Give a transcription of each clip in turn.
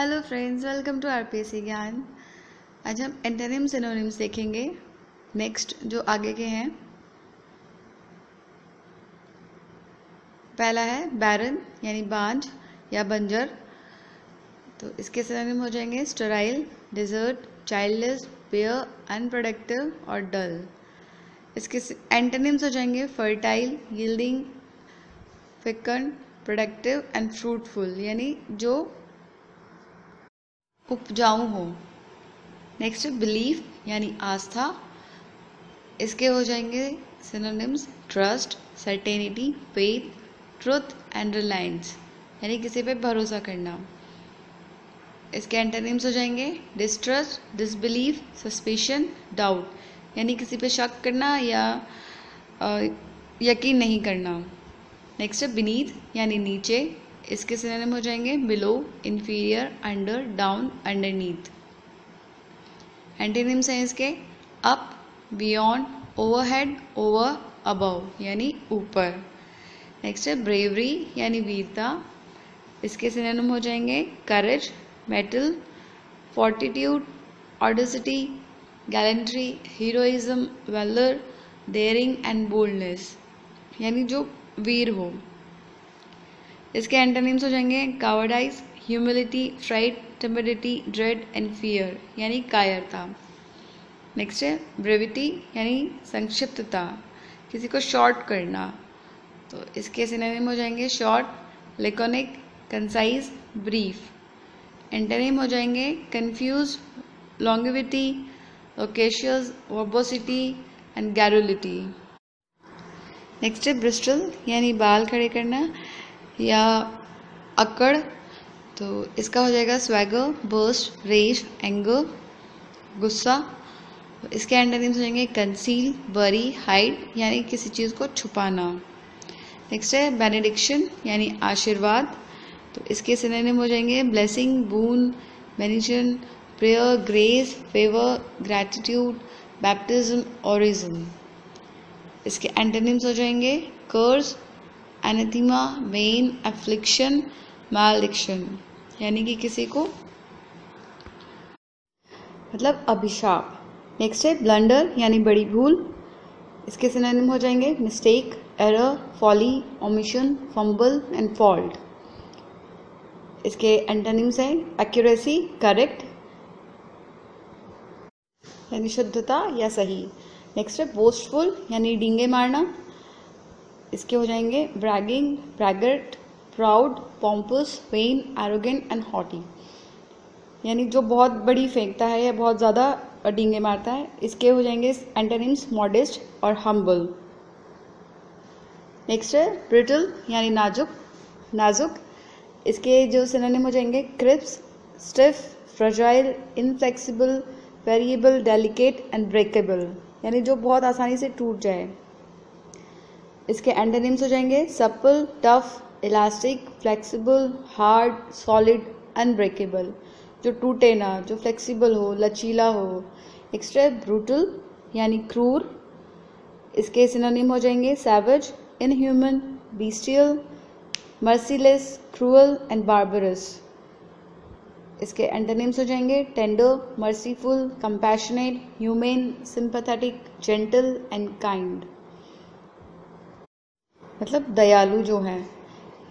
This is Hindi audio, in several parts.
Hello friends, welcome to RPSC Gyan. आज हम एंटोनिम सिनोनिम्स देखेंगे। नेक्स्ट जो आगे के हैं, पहला है बैरन यानी बांझ या बंजर। तो इसके सिनोनिम हो जाएंगे sterile, desert, childless, bare, unproductive और डल। इसके एंटोनिम्स हो जाएंगे fertile, yielding, fecund, productive and fruitful, यानी जो उपजाऊ हो। नेक्स्ट बिलीफ यानी आस्था। इसके हो जाएंगे synonyms trust, certainty, faith, truth and Reliance, यानी किसी पे भरोसा करना। इसके एंटोनिम्स हो जाएंगे डिस्ट्रस्ट, डिसबिलीफ, सस्पिशन, डाउट, यानी किसी पे शक करना या यकीन नहीं करना। नेक्स्ट है बीनीथ यानी नीचे। इसके सिनोनिम हो जाएंगे below, inferior, under, down, underneath. Antonyms हैं इसके up, beyond, overhead, over, above, यानी ऊपर। नेक्स्ट है ब्रेवरी यानी वीरता। इसके सिनोनिम हो जाएंगे courage, mettle, fortitude, audacity, gallantry, heroism, valour, daring and boldness, यानी जो वीर हो। इसके एंटोनिम्स हो जाएंगे cowardice, humility, fright, timidity, dread and fear, यानी कायरता। नेक्स्ट है ब्रेविटी यानी संक्षिप्तता, किसी को शॉर्ट करना। तो इसके सिनोनिम हो जाएंगे short, laconic, concise, brief. Antonym हो जाएंगे confuse, longevity, loquacious, verbosity and garrulity. Next है ब्रिस्टल यानी बाल खड़े करना या अकड़। तो इसका हो जाएगा स्वैगर, बर्स्ट, रेज, एंगर, गुस्सा। इसके एंटोनिम्स हो जाएंगे कंसील, बरी, हाइड, यानी किसी चीज़ को छुपाना। नेक्स्ट है बेनेडिक्शन यानी आशीर्वाद। तो इसके सिनोनिम हो जाएंगे blessing, boon, benison, prayer, grace, favour, gratitude, baptism, orism. इसके एंटोनिम्स हो जाएंगे कर्स, एनेथीमा, वेन, एफ्लिक्शन, मैलेडिक्शन, यानी कि किसी को मतलब अभिशाप। नेक्स्ट है ब्लंडर यानी बड़ी भूल। इसके सिनोनिम हो जाएंगे mistake, error, folly, omission, fumble and fault. इसके एंटोनिम्स हैं एक्यूरेसी, करेक्ट, यानी शुद्धता या सही। नेक्स्ट है बोस्टफुल यानी डींगे मारना। इसके हो जाएंगे bragging, braggart, proud, pompous, vain, arrogant and haughty, यानी जो बहुत बड़ी फेंकता है या बहुत ज़्यादा डींगे मारता है। इसके हो जाएंगे एंटोनिम्स मॉडेस्ट और हम्बल। नेक्स्ट है ब्रिटल यानी नाजुक। इसके जो सिनोनिम हो जाएंगे crisp, stiff, fragile, inflexible, variable, delicate and breakable, यानी जो बहुत आसानी से टूट जाए। इसके एंटोनिम्स हो जाएंगे supple, tough, elastic, flexible, hard, solid, unbreakable, जो टूटे ना, जो फ्लेक्सिबल हो, लचीला हो। नेक्स्ट है ब्रूटल यानी क्रूर। इसके सिनोनिम हो जाएंगे savage, inhuman, bestial, merciless, cruel and barbarous. इसके एंटोनिम्स हो जाएंगे tender, merciful, compassionate, humane, sympathetic, gentle and kind, मतलब दयालु जो है।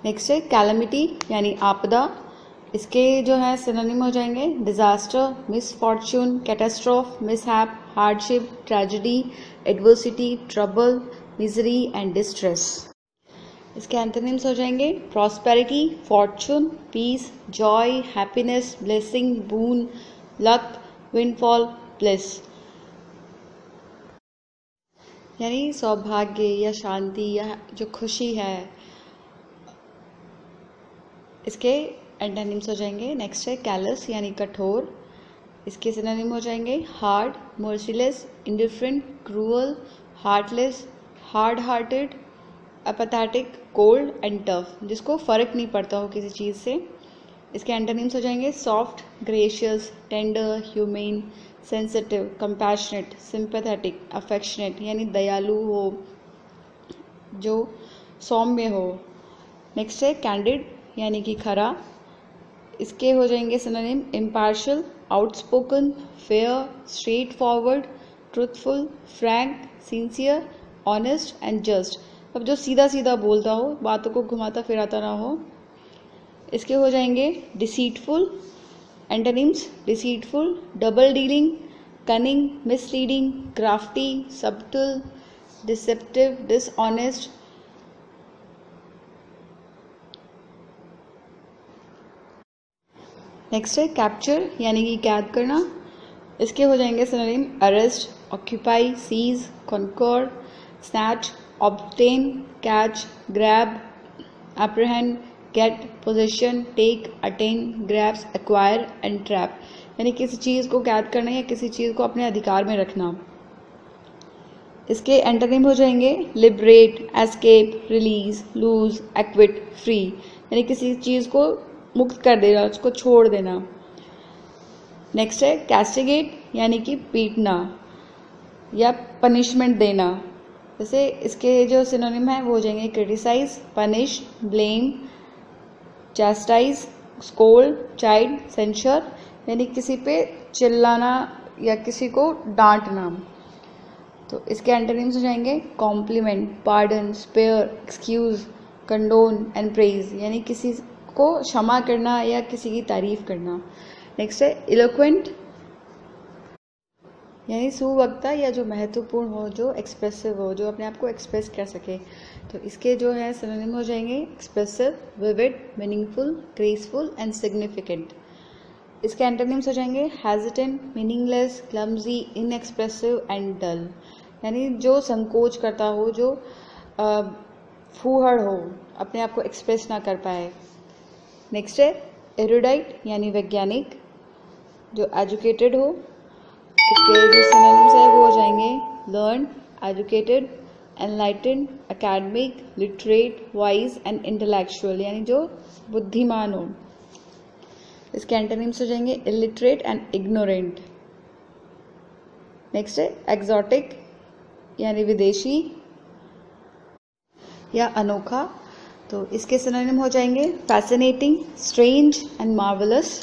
नेक्स्ट है कैलमिटी यानी आपदा। इसके जो है सिनोनिम हो जाएंगे disaster, misfortune, catastrophe, mishap, hardship, tragedy, adversity, trouble, misery and distress. इसके एंटोनिम्स हो जाएंगे prosperity, fortune, peace, joy, happiness, blessing, boon, luck, windfall, bliss, यानी सौभाग्य या शांति या जो खुशी है। इसके एंटोनिम्स हो जाएंगे नेक्स्ट है कैलस यानी कठोर। इसके सिनोनिम हो जाएंगे hard, merciless, indifferent, cruel, heartless, hard hearted, apathetic, cold and tough, जिसको फ़र्क नहीं पड़ता हो किसी चीज़ से। इसके एंटोनिम्स हो जाएंगे soft, gracious, tender, humane, sensitive, compassionate, sympathetic, affectionate, यानी दयालु हो, जो सौम्य हो। नेक्स्ट है कैंडिड यानी कि खरा। इसके हो जाएंगे synonym impartial, outspoken, fair, straight forward, truthful, Frank, sincere, honest and just. अब जो सीधा सीधा बोलता हो, बातों को घुमाता फिराता ना हो। इसके हो जाएंगे deceitful, antonyms deceitful, double dealing, cunning, misleading, crafty, subtle, deceptive, dishonest. Next है कैप्चर यानी कि कैद करना। इसके हो जाएंगे synonym arrest, occupy, seize, conquer, snatch, obtain, catch, grab, apprehend, get, possession, take, attain, grabs, acquire and trap. यानी किसी चीज़ को कैद करना या किसी चीज़ को अपने अधिकार में रखना। इसके एंटोनिम हो जाएंगे liberate, escape, release, loose, acquit, free. यानी किसी चीज़ को मुक्त कर देना, उसको छोड़ देना। नेक्स्ट है कैस्टिगेट यानी कि पीटना या पनिशमेंट देना। जैसे इसके जो सिनोनिम है वो हो जाएंगे criticise, punish, blame, chastise, scold, child, censure. यानी किसी पे चिल्लाना या किसी को डांटना। तो इसके एंटोनिम्स हो जाएंगे compliment, pardon, spare, excuse, condone and praise. यानी किसी को क्षमा करना या किसी की तारीफ करना। नेक्स्ट है इलोक्वेंट यानी सुवक्ता या जो महत्वपूर्ण हो, जो एक्सप्रेसिव हो, जो अपने आप को एक्सप्रेस कर सके। तो इसके जो है सिनोनिम हो जाएंगे expressive, vivid, meaningful, graceful and significant. इसके एंटोनिम्स हो जाएंगे hesitant, meaningless, clumsy, inexpressive and dull. यानी जो संकोच करता हो, जो फूहड़ हो, अपने आप को एक्सप्रेस ना कर पाए। नेक्स्ट है एरुडाइट यानी वैज्ञानिक, जो एजुकेटेड हो। इसके जो सिनोनिम्स है वो हो जाएंगे learn, educated, enlightened, academic, literate, wise and intellectual. यानी जो बुद्धिमान हो। इसके एंटोनिम्स हो जाएंगे इलिटरेट एंड इग्नोरेंट। नेक्स्ट है एक्सोटिक यानी विदेशी या अनोखा। तो इसके सिनोनिम हो जाएंगे फैसिनेटिंग, स्ट्रेंज एंड मार्वलस।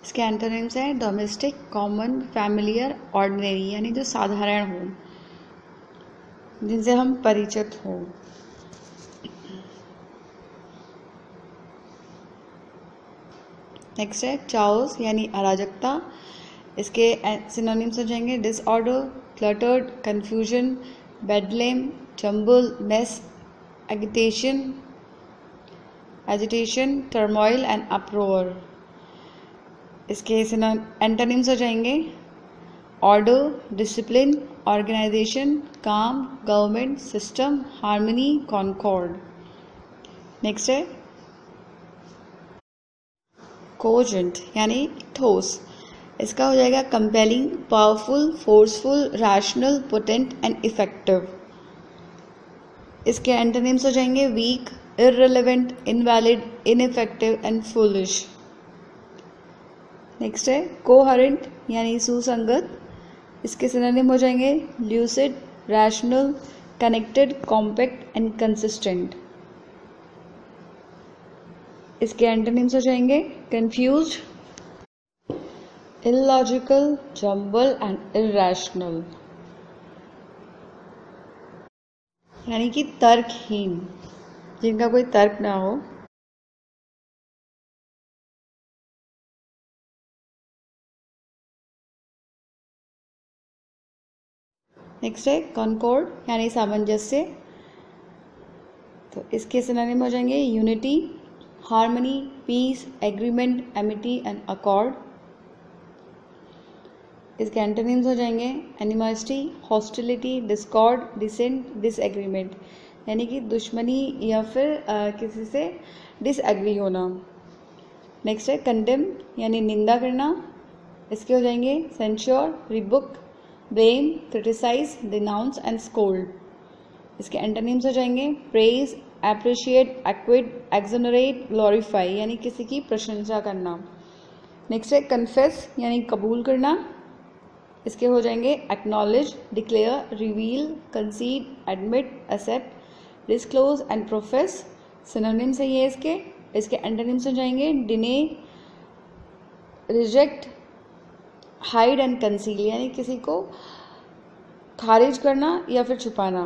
इसके एंटोनिम्स हैं डोमेस्टिक, कॉमन, फैमिलियर, ऑर्डिनरी। यानी जो साधारण हो, जिनसे हम परिचित हो। नेक्स्ट है चाओस यानी अराजकता। इसके सिनोनिम्स हो जाएंगे disorder, cluttered, confusion, bedlam, jumble, mess, agitation, agitation, turmoil and uproar. इसके एंटोनिम्स हो जाएंगे order, discipline, organisation, calm, government, system, harmony, concord. Next है कोजेंट यानी ठोस। इसका हो जाएगा compelling, powerful, forceful, rational, potent and effective. इसके एंटोनिम्स हो जाएंगे weak, irrelevant, invalid, ineffective and foolish। Next है कोहेरेंट यानी सुसंगत। इसके सिनोनिम हो जाएंगे lucid, rational, connected, compact and consistent. इसके एंटोनिम्स हो जाएंगे confused, illogical, jumble and irrational। यानी कि तर्कहीन, जिनका कोई तर्क ना हो। नेक्स्ट है कॉन्कॉर्ड यानी सामंजस्य। तो इसके सिनोनिम हो जाएंगे unity, harmony, peace, agreement, amity and accord. इसके एंटोनिम्स हो जाएंगे animosity, hostility, discord, dissent, disagreement. यानी कि दुश्मनी या फिर किसी से डिसएग्री होना। नेक्स्ट है कंडेम यानी निंदा करना। इसके हो जाएंगे censure, rebuke, blame, criticise, denounce and scold. इसके एंटोनिम्स हो जाएंगे praise, appreciate, acquit, exonerate, glorify. यानी किसी की प्रशंसा करना। नेक्स्ट है कन्फेस यानी कबूल करना। इसके हो जाएंगे acknowledge, declare, reveal, concede, admit, accept, disclose and profess. Synonyms है ये इसके। इसके एंटोनिम्स हो जाएंगे deny, reject, hide and conceal, यानी किसी को खारिज करना या फिर छुपाना।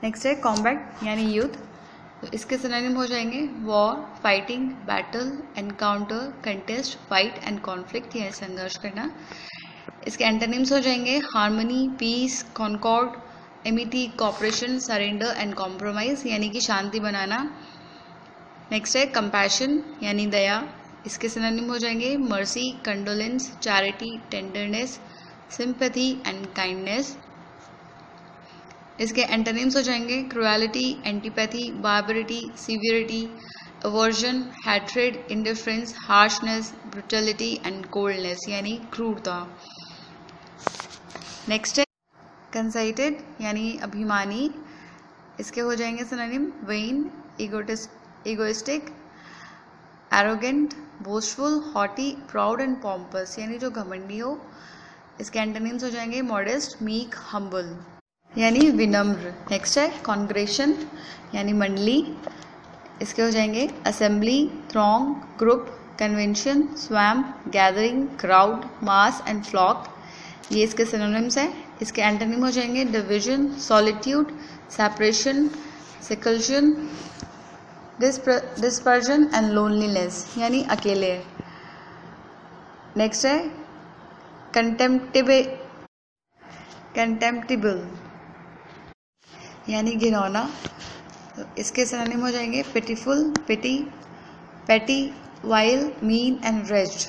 नेक्स्ट है कॉम्बैट यानी युद्ध, तो इसके सिनोनिम हो जाएंगे war, fighting, battle, encounter, contest, fight and conflict, यानी संघर्ष करना। इसके एंटोनिम्स हो जाएंगे harmony, peace, concord, amity, cooperation, surrender and compromise, यानी कि शांति बनाना। नेक्स्ट है कंपैशन यानी दया, इसके सिनोनिम हो जाएंगे mercy, condolence, charity, tenderness, sympathy and kindness. इसके एंटोनिम्स हो जाएंगे cruelty, antipathy, barbarity, severity, aversion, hatred, indifference, harshness, brutality and coldness, यानी क्रूरता। नेक्स्ट है कंसाइटेड यानी अभिमानी, इसके हो जाएंगे synonym vain, egoistic, arrogant, boastful, haughty, proud and pompous, यानी जो घमंडी हो। इसके एंटोनिम्स हो जाएंगे मॉडेस्ट, मीक, हम्बल, यानी विनम्र। नेक्स्ट है कॉन्ग्रेशन यानी मंडली, इसके हो जाएंगे assembly, throng, group, convention, swamp, gathering, crowd, mass and flock, ये इसके सिनोनिम्स हैं। इसके एंटोनिम हो जाएंगे division, solitude, separation, seclusion, dispersion and loneliness, यानी अकेले। नेक्स्ट है कंटेम्प्टिबल यानी घिनौना, तो इसके सिनोनिम हो जाएंगे पिटीफुल, पिटी, पेटी, वाइल, मीन एंड रेज्ड।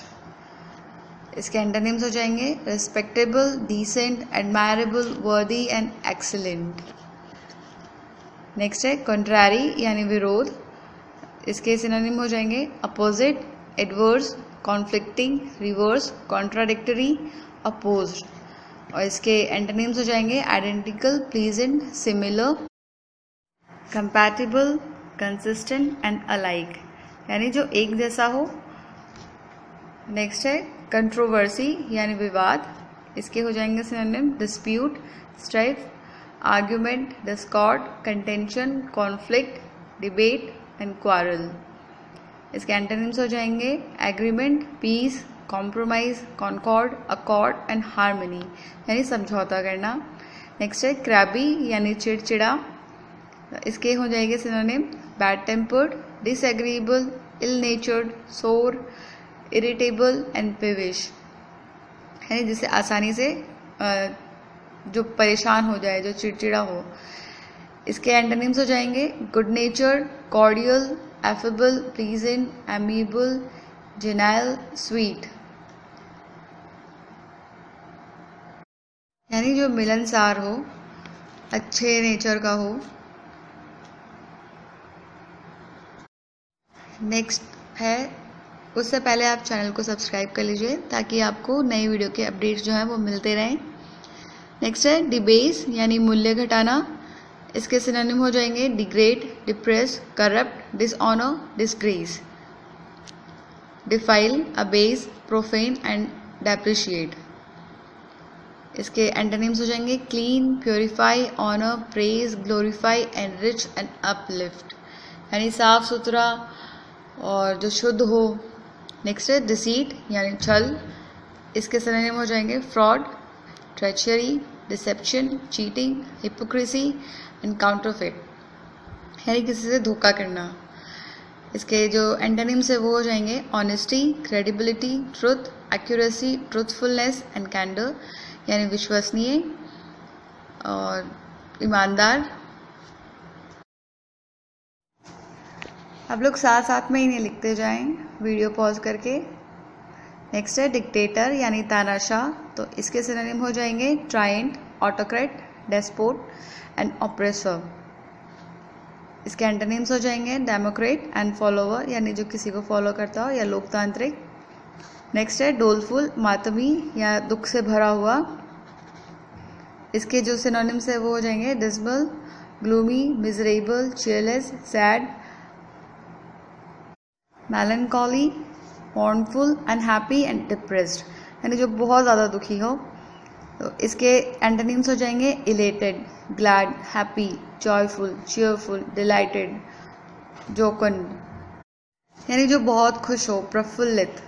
इसके एंटोनिम्स हो जाएंगे रिस्पेक्टेबल, डिसेंट, एडमायरेबल, वर्दी एंड एक्सीलेंट। नेक्स्ट है कंट्रारी यानी विरोध, इसके सिनोनिम हो जाएंगे opposite, adverse, conflicting, reverse, contradictory, opposed. और इसके एंटोनिम्स हो जाएंगे identical, pleasant, similar, compatible, consistent and alike, यानी जो एक जैसा हो। नेक्स्ट है कंट्रोवर्सी यानी विवाद, इसके हो जाएंगे synonym dispute, strife, argument, discord, contention, conflict, debate and quarrel. इसके एंटोनिम्स हो जाएंगे agreement, peace, compromise, concord, accord and harmony, यानी समझौता करना। नेक्स्ट है क्रैबी यानी चिड़चिड़ा, इसके हो जाएंगे सिनोनिम बैड टेम्पर्ड, डिसएग्रीएबल, इल नेचर्ड, सोर, इरिटेबल एंड पेविश, यानी जिसे आसानी से जो परेशान हो जाए, जो चिड़चिड़ा हो। इसके एंटोनिम्स हो जाएंगे good nature, cordial, affable, pleasant, amiable, genial, sweet, यानी जो मिलनसार हो, अच्छे नेचर का हो। नेक्स्ट है, उससे पहले आप चैनल को सब्सक्राइब कर लीजिए ताकि आपको नई वीडियो के अपडेट्स जो हैं वो मिलते रहें। नेक्स्ट है डिबेस यानी मूल्य घटाना, इसके सिनोनिम हो जाएंगे degrade, depress, corrupt, dishonour, disgrace, defile, abase, profane and depreciate. इसके एंटोनिम्स हो जाएंगे clean, purify, honour, praise, glorify, enrich and uplift, यानी साफ सुथरा और जो शुद्ध हो। नेक्स्ट है डिसीट यानी छल, इसके सिनोनिम हो जाएंगे fraud, treachery, deception, cheating, hypocrisy and counterfeit, यानी किसी से धोखा करना। इसके जो एंटोनिम्स है वो हो जाएंगे honesty, credibility, truth, accuracy, truthfulness and candour, यानी विश्वसनीय और ईमानदार। आप लोग साथ साथ में इन्हें लिखते जाएं वीडियो पॉज करके। नेक्स्ट है डिक्टेटर यानी तानाशाह, तो इसके सिनोनिम हो जाएंगे ट्रायंट, ऑटोक्रेट, डेस्पोट एंड ऑप्रेसर। इसके एंटोनिम्स हो जाएंगे डेमोक्रेट एंड फॉलोवर, यानी जो किसी को फॉलो करता हो, या लोकतांत्रिक। नेक्स्ट है डोलफुल, मातमी या दुख से भरा हुआ, इसके जो सिनोनिम्स है वो हो जाएंगे dismal, gloomy, miserable, cheerless, sad, melancholy, mournful, unhappy and depressed, यानी जो बहुत ज़्यादा दुखी हो। तो इसके एंटोनिम्स हो जाएंगे elated, glad, happy, joyful, cheerful, delighted, jocund। यानी जो बहुत खुश हो, प्रफुल्लित।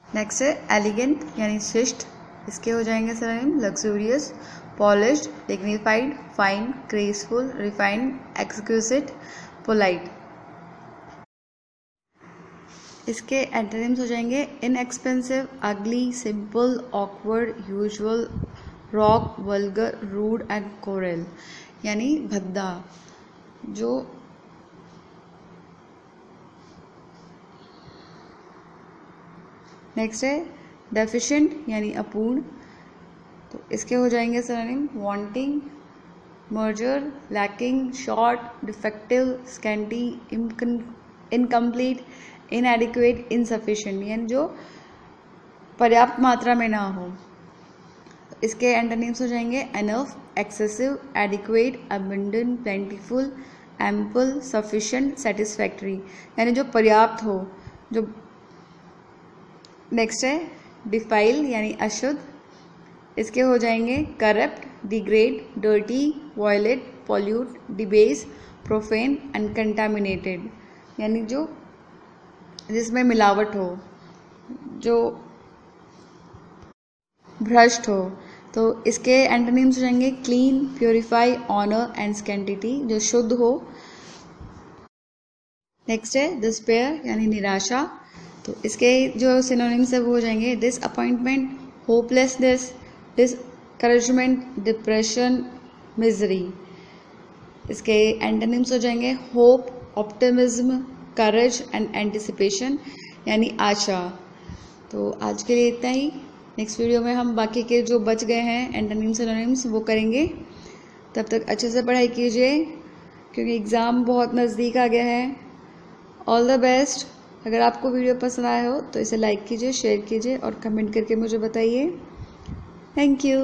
नेक्स्ट है एलिगेंट यानी शिष्ट, इसके हो जाएंगे synonym luxurious, polished, dignified, fine, graceful, refined, exquisite, polite. इसके एंटोनिम्स हो जाएंगे inexpensive, ugly, simple, awkward, usual, rock, vulgar, rude and coral, यानी भद्दा, जो नेक्स्ट है डेफिशिएंट यानी अपूर्ण, तो इसके हो जाएंगे synonym wanting, merger, lacking, short, defective, scanty, incomplete, इनएडिक्वेट, insufficient, यानी जो पर्याप्त मात्रा में ना हो। इसके एंटोनिम्स हो जाएंगे enough, excessive, adequate, abundant, plentiful, ample, sufficient, satisfactory, यानी जो पर्याप्त हो, जो। नेक्स्ट है डिफाइल यानी अशुद्ध, इसके हो जाएंगे corrupt, degrade, dirty, violate, pollute, debase, profane and contaminated, यानी जो जिसमें मिलावट हो, जो भ्रष्ट हो। तो इसके एंटोनिम्स हो जाएंगे क्लीन, प्योरीफाई, ऑनर एंड स्कैंटिटी, जो शुद्ध हो। नेक्स्ट है डिस्पेयर यानी निराशा, तो इसके जो सिनोनिम्स है वो हो जाएंगे डिसअपॉइंटमेंट, होपलेसनेस, डिसकरेजमेंट, डिप्रेशन, मिजरी। इसके एंटोनिम्स हो जाएंगे hope, optimism, courage and anticipation, यानी आशा। तो आज के लिए इतना ही। नेक्स्ट वीडियो में हम बाकी के जो बच गए हैं एंटोनिम्स सिनोनिम्स वो करेंगे। तब तक अच्छे से पढ़ाई कीजिए क्योंकि एग्ज़ाम बहुत नज़दीक आ गया है। All the best. अगर आपको वीडियो पसंद आया हो तो इसे लाइक कीजिए, शेयर कीजिए और कमेंट करके मुझे बताइए। Thank you.